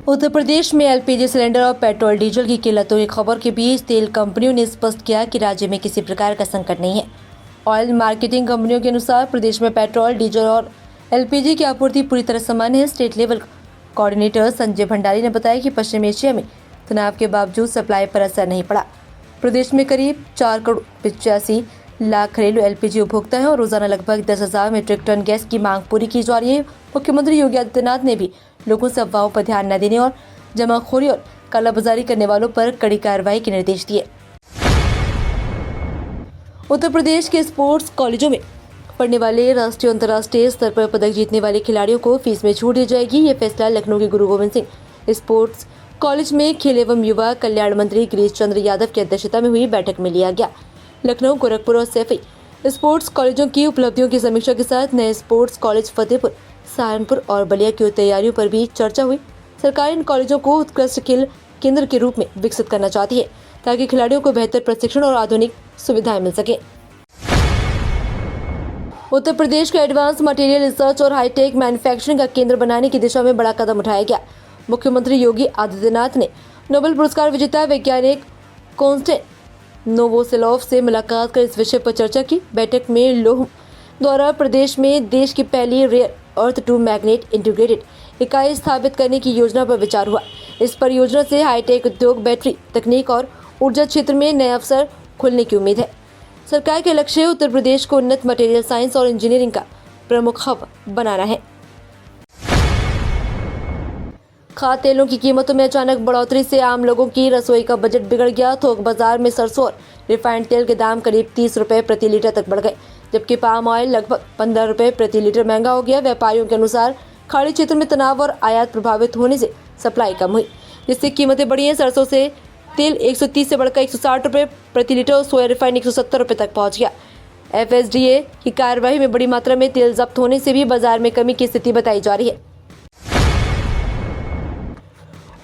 उत्तर प्रदेश में LPG cylinder और petrol diesel की किल्लतों की खबर के बीच तेल कंपनियों ने स्पष्ट किया कि राज्य में किसी प्रकार का संकट नहीं है। ऑयल मार्केटिंग कंपनियों के अनुसार प्रदेश में पेट्रोल, डीजल और एलपीजी की आपूर्ति पूरी तरह सामान्य है। State level coordinator Sanjay Bhandari ने बताया कि पश्चिम एशिया में तनाव के बावजूद सप्लाई पर असर नहीं पड़ा। प्रदेश में करीब 4,85,00,000 घरेलू एलपीजी उपभोक्ता हैं और रोजाना लगभग 10,000 मीट्रिक टन गैस की मांग पूरी की जा रही है। मुख्यमंत्री योगी आदित्यनाथ ने भी लोगों से अफवाहों पर ध्यान न देने और जमाखोरी और कालाबाजारी करने वालों पर कड़ी कार्रवाई के निर्देश दिए। उत्तर प्रदेश के स्पोर्ट्स कॉलेजों में पढ़ने वाले राष्ट्रीय और अंतर्राष्ट्रीय स्तर पर पदक जीतने वाले खिलाड़ियों को फीस में छूट दी जाएगी। ये फैसला लखनऊ के गुरु गोविंद सिंह स्पोर्ट्स कॉलेज में खेल एवं युवा कल्याण मंत्री गिरीश चंद्र यादव की अध्यक्षता में हुई बैठक में लिया गया। लखनऊ, गोरखपुर और सैफई स्पोर्ट्स कॉलेजों की उपलब्धियों की समीक्षा के साथ नए स्पोर्ट्स कॉलेज फतेहपुर, सहारनपुर और बलिया की तैयारियों पर भी चर्चा हुई। सरकार इन कॉलेजों को उत्कृष्ट खेल केंद्र के रूप में विकसित करना चाहती है ताकि खिलाड़ियों को बेहतर प्रशिक्षण और आधुनिक सुविधाएं मिल सके। उत्तर प्रदेश को एडवांस मटेरियल रिसर्च और हाईटेक मैन्युफैक्चरिंग का केंद्र बनाने की दिशा में बड़ा कदम उठाया गया। मुख्यमंत्री योगी आदित्यनाथ ने नोबेल पुरस्कार विजेता वैज्ञानिक कॉन्स्टेंटिन नोवोसेलोव से मुलाकात कर इस विषय पर चर्चा की। बैठक में लोह द्वारा प्रदेश में देश की पहली rare earth to magnet integrated इकाई स्थापित करने की योजना पर विचार हुआ। इस परियोजना से हाईटेक उद्योग, बैटरी तकनीक और ऊर्जा क्षेत्र में नए अवसर खुलने की उम्मीद है। सरकार के लक्ष्य उत्तर प्रदेश को उन्नत मटेरियल साइंस और इंजीनियरिंग का प्रमुख हब बनाना है। खाद्य तेलों की कीमतों में अचानक बढ़ोतरी से आम लोगों की रसोई का बजट बिगड़ गया। थोक बाजार में सरसों और रिफाइंड तेल के दाम करीब 30 रुपए प्रति लीटर तक बढ़ गए, जबकि पाम ऑयल लगभग 15 रुपए प्रति लीटर महंगा हो गया। व्यापारियों के अनुसार खाड़ी क्षेत्र में तनाव और आयात प्रभावित होने से सप्लाई कम हुई, जिससे कीमतें बढ़ी हैं। सरसों से तेल 130 से बढ़कर 160 रुपए प्रति लीटर और सोया रिफाइंड 170 रुपए तक पहुंच गया। एफएसडीए की कार्रवाई में बड़ी मात्रा में तेल जब्त होने से भी बाजार में कमी की स्थिति बताई जा रही है।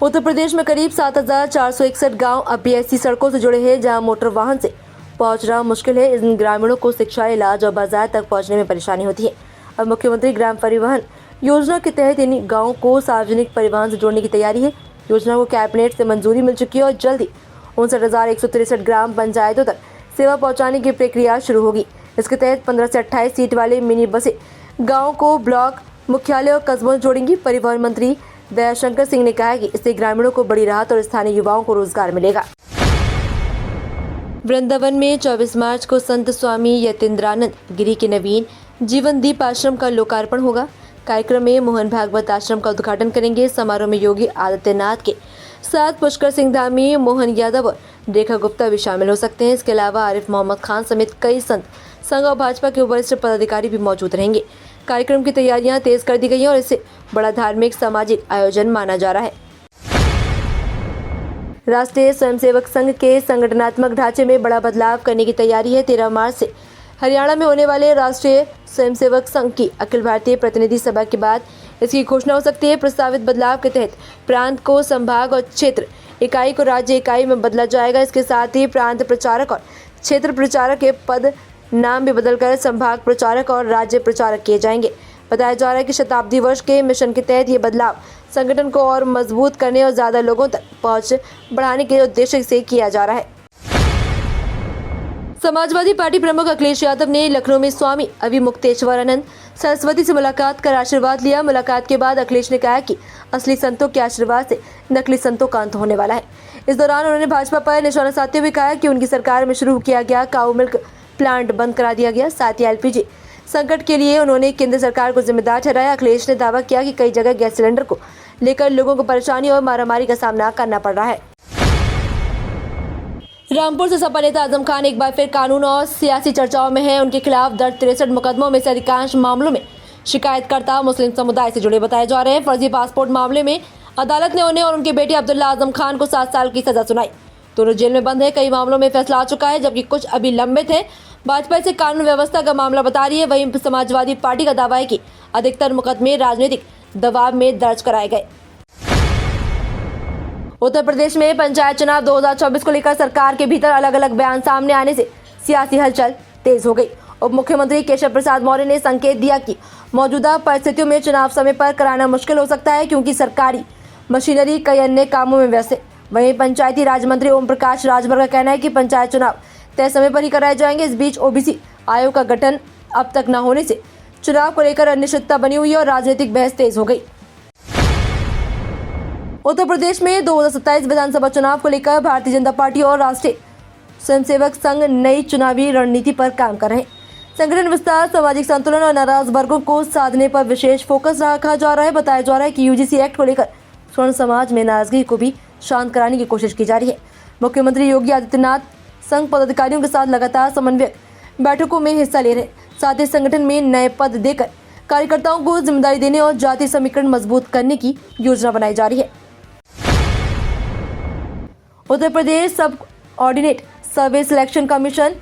उत्तर प्रदेश में करीब 7,461 गांव अब भी ऐसी सड़कों से जुड़े हैं जहां मोटर वाहन से पहुंचना मुश्किल है। इन ग्रामीणों को शिक्षा, इलाज और बाजार तक पहुंचने में परेशानी होती है। अब मुख्यमंत्री ग्राम परिवहन योजना के तहत इन गांवों को सार्वजनिक परिवहन से जोड़ने की तैयारी है। योजना को कैबिनेट से मंजूरी मिल चुकी है और जल्द ही 59,163 ग्राम पंचायतों तक सेवा पहुंचाने की प्रक्रिया शुरू होगी। इसके तहत 15 से 28 सीट वाले मिनी बसें गाँव को ब्लॉक मुख्यालय और कस्बों से जोड़ेंगी। परिवहन मंत्री दयाशंकर सिंह ने कहा कि इससे ग्रामीणों को बड़ी राहत और स्थानीय युवाओं को रोजगार मिलेगा। वृंदावन में 24 मार्च को संत स्वामी यतीन्द्रानंद गिरी के नवीन जीवन दीप आश्रम का लोकार्पण होगा। कार्यक्रम में मोहन भागवत आश्रम का उद्घाटन करेंगे। समारोह में योगी आदित्यनाथ के साथ पुष्कर सिंह धामी, मोहन यादव और रेखा गुप्ता भी शामिल हो सकते हैं। इसके अलावा आरिफ मोहम्मद खान समेत कई संत, संघ और भाजपा के वरिष्ठ पदाधिकारी भी मौजूद रहेंगे। कार्यक्रम की तैयारियां तेज कर दी गई हैं और इसे बड़ा धार्मिक सामाजिक आयोजन माना जा रहा है। राष्ट्रीय स्वयंसेवक संघ के संगठनात्मक ढांचे में बड़ा बदलाव करने की तैयारी है। 13 मार्च से हरियाणा में होने वाले राष्ट्रीय स्वयंसेवक संघ की अखिल भारतीय प्रतिनिधि सभा के बाद इसकी घोषणा हो सकती है। प्रस्तावित बदलाव के तहत प्रांत को संभाग और क्षेत्र इकाई को राज्य इकाई में बदला जाएगा। इसके साथ ही प्रांत प्रचारक और क्षेत्र प्रचारक के पद नाम भी बदलकर संभाग प्रचारक और राज्य प्रचारक किए जाएंगे। बताया जा रहा है कि शताब्दी वर्ष के मिशन के तहत ये बदलाव संगठन को और मजबूत करने और ज्यादा लोगों तक पहुंच बढ़ाने के उद्देश्य से किया जा रहा है। समाजवादी पार्टी प्रमुख अखिलेश यादव ने लखनऊ में स्वामी अभिमुक्तेश्वरानंद सरस्वती से मुलाकात कर आशीर्वाद लिया। मुलाकात के बाद अखिलेश ने कहा कि असली संतों के आशीर्वाद से नकली संतों का अंत होने वाला है। इस दौरान उन्होंने भाजपा पर निशाना साधते हुए कहा कि उनकी सरकार में शुरू किया गया काऊ मिल्क प्लांट बंद करा दिया गया। साथ ही एलपीजी संकट के लिए उन्होंने केंद्र सरकार को जिम्मेदार ठहराया। अखिलेश ने दावा किया कि कई जगह गैस सिलेंडर को लेकर लोगों को परेशानी और मारामारी का सामना करना पड़ रहा है। रामपुर से सपा नेता आजम खान एक बार फिर कानून और सियासी चर्चाओं में है। उनके खिलाफ दर्ज 63 मुकदमों में से अधिकांश मामलों में शिकायतकर्ता मुस्लिम समुदाय से जुड़े बताए जा रहे हैं। फर्जी पासपोर्ट मामले में अदालत ने उन्हें और उनके बेटे अब्दुल्ला आजम खान को 7 साल की सजा सुनाई। दोनों जेल में बंद है। कई मामलों में फैसला आ चुका है, जबकि कुछ अभी लंबित है। भाजपा इसे कानून व्यवस्था का मामला बता रही है। वहीं समाजवादी पार्टी का दावा है कि अधिकतर मुकदमे राजनीतिक दबाव में दर्ज कराए गए। उत्तर प्रदेश में पंचायत चुनाव 2024 को लेकर सरकार के भीतर अलग अलग बयान सामने आने से सियासी हलचल तेज हो गई। उप मुख्यमंत्री केशव प्रसाद मौर्य ने संकेत दिया कि मौजूदा परिस्थितियों में चुनाव समय पर कराना मुश्किल हो सकता है, क्योंकि सरकारी मशीनरी कई अन्य कामों में व्यस्त है। वहीं पंचायती राज मंत्री ओम प्रकाश राजभर का कहना है कि पंचायत चुनाव तय समय पर ही कराए जाएंगे। इस बीच ओबीसी आयोग का गठन अब तक न होने से चुनाव को लेकर अनिश्चितता बनी हुई है और राजनीतिक बहस तेज हो गई। उत्तर प्रदेश में 2027 विधानसभा चुनाव को लेकर भारतीय जनता पार्टी और राष्ट्रीय स्वयंसेवक संघ नई चुनावी रणनीति पर काम कर रहे हैं। संगठन विस्तार, सामाजिक संतुलन और नाराज वर्गों को साधने पर विशेष फोकस रखा जा रहा है। बताया जा रहा है कि यूजीसी एक्ट को लेकर स्वर्ण समाज में नाराजगी को भी शांत कराने की कोशिश की जा रही है। मुख्यमंत्री योगी आदित्यनाथ संघ पदाधिकारियों के साथ लगातार समन्वय बैठकों में हिस्सा ले रहे हैं। साथ ही संगठन में नए पद देकर कार्यकर्ताओं को जिम्मेदारी देने और जातीय समीकरण मजबूत करने की योजना बनाई जा रही है। उत्तर प्रदेश सब ऑर्डिनेट सर्वे सिलेक्शन कमीशन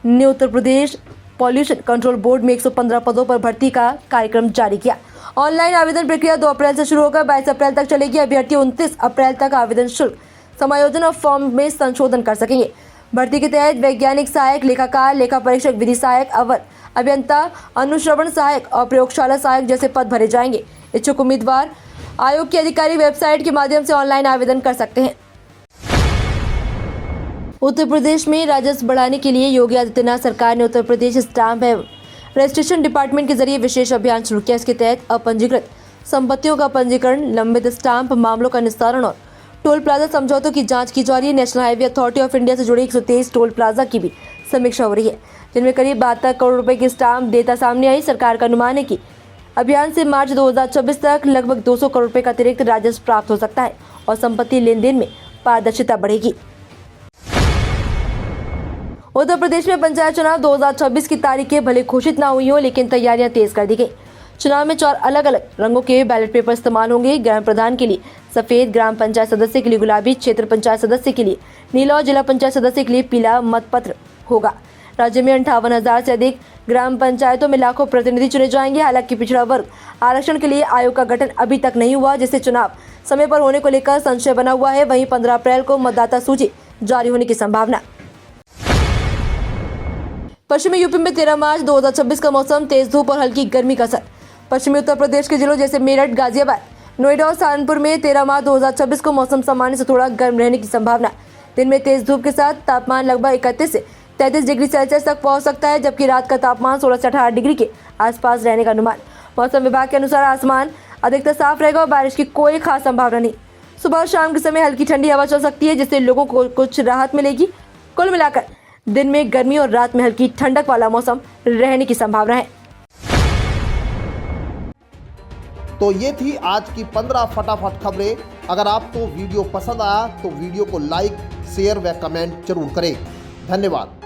ने Uttar Pradesh pollution control board में 115 पदों पर भर्ती का कार्यक्रम जारी किया। ऑनलाइन आवेदन प्रक्रिया 2 अप्रैल से शुरू होकर 22 अप्रैल तक चलेगी। अभ्यर्थी 29 अप्रैल तक आवेदन शुल्क समायोजन और फॉर्म में संशोधन कर सकेंगे। भर्ती के तहत वैज्ञानिक सहायक, लेखाकार, लेखा परीक्षक, विधि सहायक, अवर अभियंता, अनुश्रवण सहायक और प्रयोगशाला सहायक जैसे पद भरे जाएंगे। इच्छुक उम्मीदवार आयोग की आधिकारिक वेबसाइट के माध्यम से ऑनलाइन आवेदन कर सकते हैं। उत्तर प्रदेश में राजस्व बढ़ाने के लिए योगी आदित्यनाथ सरकार ने उत्तर प्रदेश स्टाम्प एवं रजिस्ट्रेशन डिपार्टमेंट के जरिए विशेष अभियान शुरू किया। इसके तहत अपंजीकृत संपत्तियों का पंजीकरण, लंबित स्टाम्प मामलों का निस्तारण और टोल प्लाजा समझौतों की जांच की जा रही है। National highway authority of India से जुड़े 123 टोल प्लाजा की भी समीक्षा हो रही है, जिनमें करीब 72 करोड़ रुपए की स्टाम्प डेटा सामने आई। सरकार का अनुमान है कि अभियान से मार्च 2026 तक लगभग 200 करोड़ रुपए का अतिरिक्त राजस्व प्राप्त हो सकता है और संपत्ति लेन देन में पारदर्शिता बढ़ेगी। उत्तर प्रदेश में पंचायत चुनाव 2026 की तारीखें भले घोषित न हुई हो, लेकिन तैयारियां तेज कर दी गई। चुनाव में 4 अलग अलग रंगों के बैलेट पेपर इस्तेमाल होंगे। ग्राम प्रधान के लिए सफेद, ग्राम पंचायत सदस्य के लिए गुलाबी, क्षेत्र पंचायत सदस्य के लिए नीला और जिला पंचायत सदस्य के लिए पीला मतपत्र होगा। राज्य में 58,000 से अधिक ग्राम पंचायतों में लाखों प्रतिनिधि चुने जाएंगे। हालांकि पिछड़ा वर्ग आरक्षण के लिए आयोग का गठन अभी तक नहीं हुआ, जिससे चुनाव समय पर होने को लेकर संशय बना हुआ है। वहीं 15 अप्रैल को मतदाता सूची जारी होने की संभावना। पश्चिमी यूपी में 13 मार्च 2026 का मौसम, तेज धूप और हल्की गर्मी का असर। पश्चिमी उत्तर प्रदेश के जिलों जैसे मेरठ, गाजियाबाद, नोएडा और सहारनपुर में 13 मार्च 2026 को मौसम सामान्य से थोड़ा गर्म रहने की संभावना। दिन में तेज धूप के साथ तापमान लगभग 31 से 33 डिग्री सेल्सियस तक पहुंच सकता है, जबकि रात का तापमान 16 से 18 डिग्री के आसपास रहने का अनुमान। मौसम विभाग के अनुसार आसमान अधिकतर साफ रहेगा और बारिश की कोई खास संभावना नहीं। सुबह और शाम के समय हल्की ठंडी हवा चल सकती है, जिससे लोगों को कुछ राहत मिलेगी। कुल मिलाकर दिन में गर्मी और रात में हल्की ठंडक वाला मौसम रहने की संभावना है। तो ये थी आज की 15 फटाफट खबरें। अगर आपको वीडियो पसंद आया तो वीडियो को लाइक, शेयर व कमेंट जरूर करें। धन्यवाद।